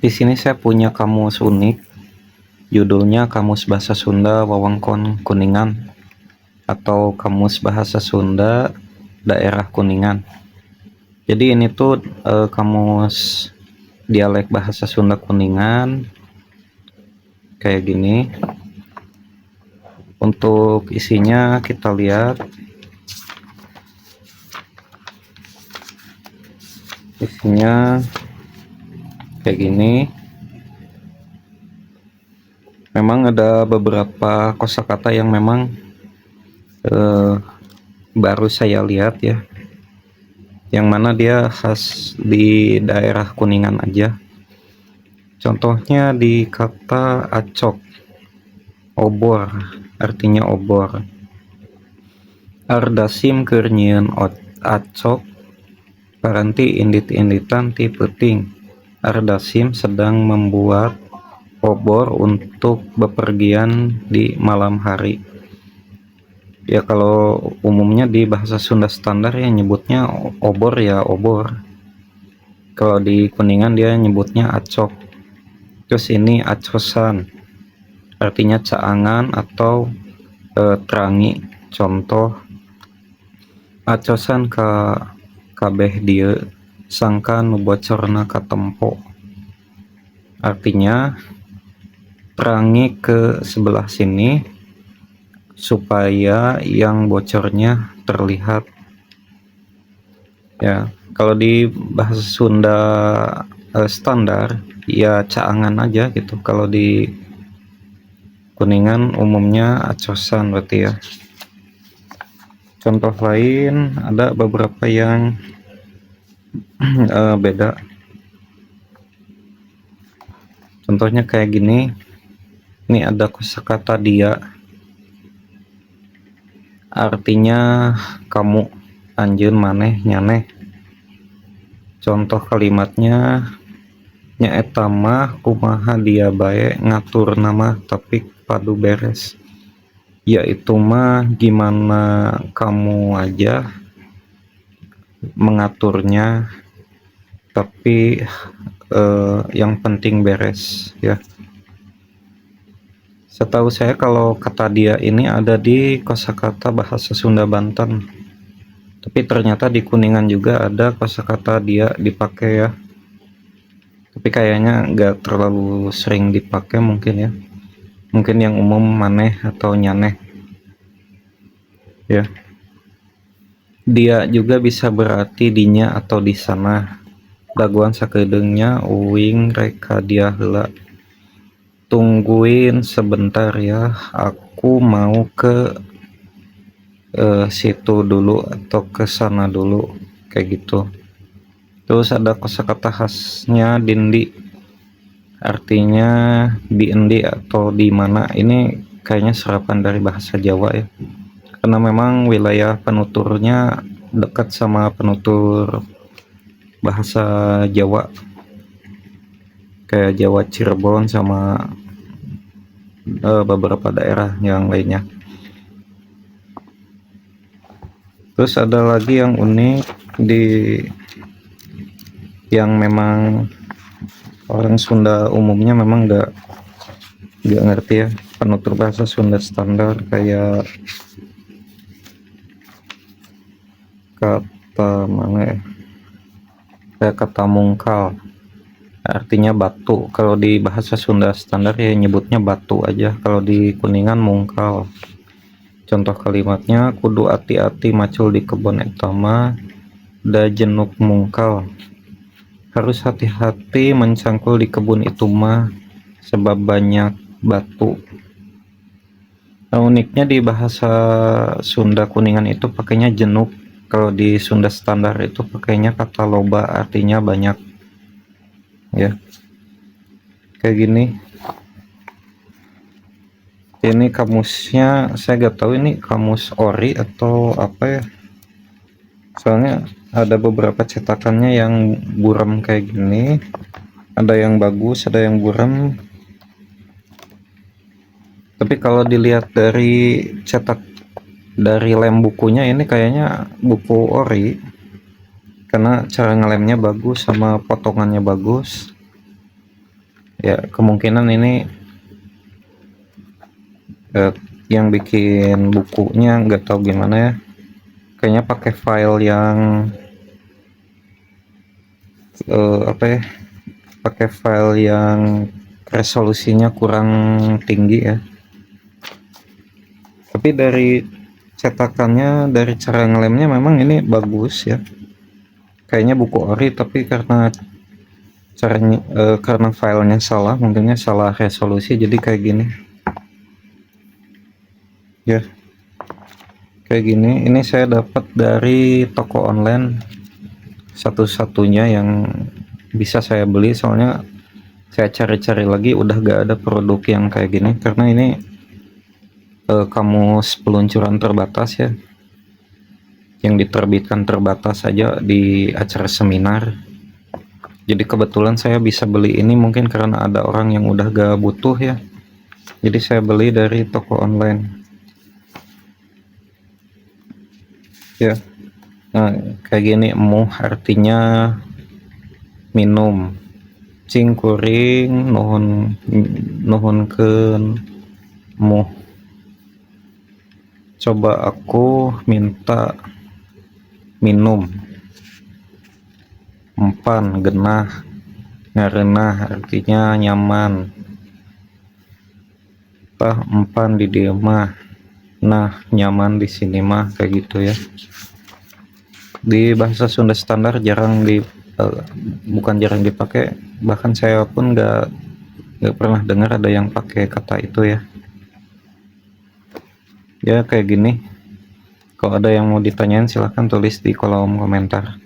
Di sini saya punya kamus unik, judulnya Kamus Bahasa Sunda Wewengkon Kuningan atau Kamus Bahasa Sunda Daerah Kuningan. Jadi ini tuh kamus dialek bahasa Sunda Kuningan kayak gini. Untuk isinya kita lihat. Isinya kayak gini. Memang ada beberapa kosakata yang memang baru saya lihat ya, yang mana dia khas di daerah Kuningan aja. Contohnya di kata acok, obor, artinya obor. Ardasim keur nyieun acok, paranti indit-inditan ti peuting. Ardasim sedang membuat obor untuk bepergian di malam hari. Ya kalau umumnya di bahasa Sunda standar ya nyebutnya obor ya obor. Kalau di Kuningan dia nyebutnya acok. Terus ini acosan, artinya caangan atau terangi. Contoh, acosan ka kabeh dieu sangka nu bocorna katempo. Artinya terangi ke sebelah sini supaya yang bocornya terlihat. Ya, kalau di bahasa Sunda standar ya caangan aja gitu. Kalau di Kuningan umumnya acosan berarti ya. Contoh lain ada beberapa yang beda. Contohnya kayak gini. Ini ada kosakata dia, artinya kamu, anjeun, maneh, nyaneh. Contoh kalimatnya nyaeta mah kumaha dia bae ngatur nama tapi padu beres. Yaitu mah gimana kamu aja mengaturnya tapi yang penting beres ya. Setahu saya kalau kata dia ini ada di kosakata bahasa Sunda Banten. Tapi ternyata di Kuningan juga ada kosakata dia dipakai ya. Tapi kayaknya nggak terlalu sering dipakai mungkin ya. Mungkin yang umum maneh atau nyaneh. Ya. Dia juga bisa berarti dinya atau di sana. Daguan sakedeungnya uing reka dia heula. Tungguin sebentar ya, aku mau ke situ dulu atau ke sana dulu kayak gitu. Terus ada kosakata khasnya dindi, artinya di endi atau di mana. Ini kayaknya serapan dari bahasa Jawa ya, karena memang wilayah penuturnya dekat sama penutur bahasa Jawa kayak Jawa Cirebon sama beberapa daerah yang lainnya. Terus ada lagi yang unik di yang memang orang Sunda umumnya memang nggak ngerti ya, penutur bahasa Sunda standar kayak kata mana ya, kayak kata mungkal, artinya batu. Kalau di bahasa Sunda standar ya nyebutnya batu aja. Kalau di Kuningan mungkal. Contoh kalimatnya kudu hati-hati macul di kebun etama da jenuk mungkal. Harus hati-hati mencangkul di kebun itu mah sebab banyak batu. Nah, uniknya di bahasa Sunda Kuningan itu pakainya jenuk. Kalau di Sunda standar itu pakainya kata loba, artinya banyak. Ya. Kayak gini. Ini kamusnya saya gak tahu ini kamus ori atau apa ya. Soalnya ada beberapa cetakannya yang buram kayak gini. Ada yang bagus, ada yang buram. Tapi kalau dilihat dari cetak dari lem bukunya ini kayaknya buku ori. Karena cara ngelemnya bagus sama potongannya bagus. Ya kemungkinan ini yang bikin bukunya nggak tahu gimana ya, kayaknya pakai file yang apa ya, pakai file yang resolusinya kurang tinggi ya. Tapi dari cetakannya, dari cara ngelemnya memang ini bagus ya, kayaknya buku ori, tapi karena caranya karena filenya salah, mungkinnya salah resolusi, jadi kayak gini ya, kayak gini. Ini saya dapat dari toko online, satu-satunya yang bisa saya beli, soalnya saya cari-cari lagi udah gak ada produk yang kayak gini, karena ini kamus peluncuran terbatas ya, yang diterbitkan terbatas saja di acara seminar. Jadi kebetulan saya bisa beli ini mungkin karena ada orang yang udah gak butuh ya, jadi saya beli dari toko online ya. Nah kayak gini, emuh artinya minum, cing kuring nuhun, nuhunkeun muh, coba aku minta minum, empan genah, ngareunah artinya nyaman, tah empan di dieu mah, nah nyaman di sini mah, kayak gitu ya. Di bahasa Sunda standar jarang di bukan jarang dipakai, bahkan saya pun nggak pernah dengar ada yang pakai kata itu ya. Ya kayak gini, kalau ada yang mau ditanyain silahkan tulis di kolom komentar.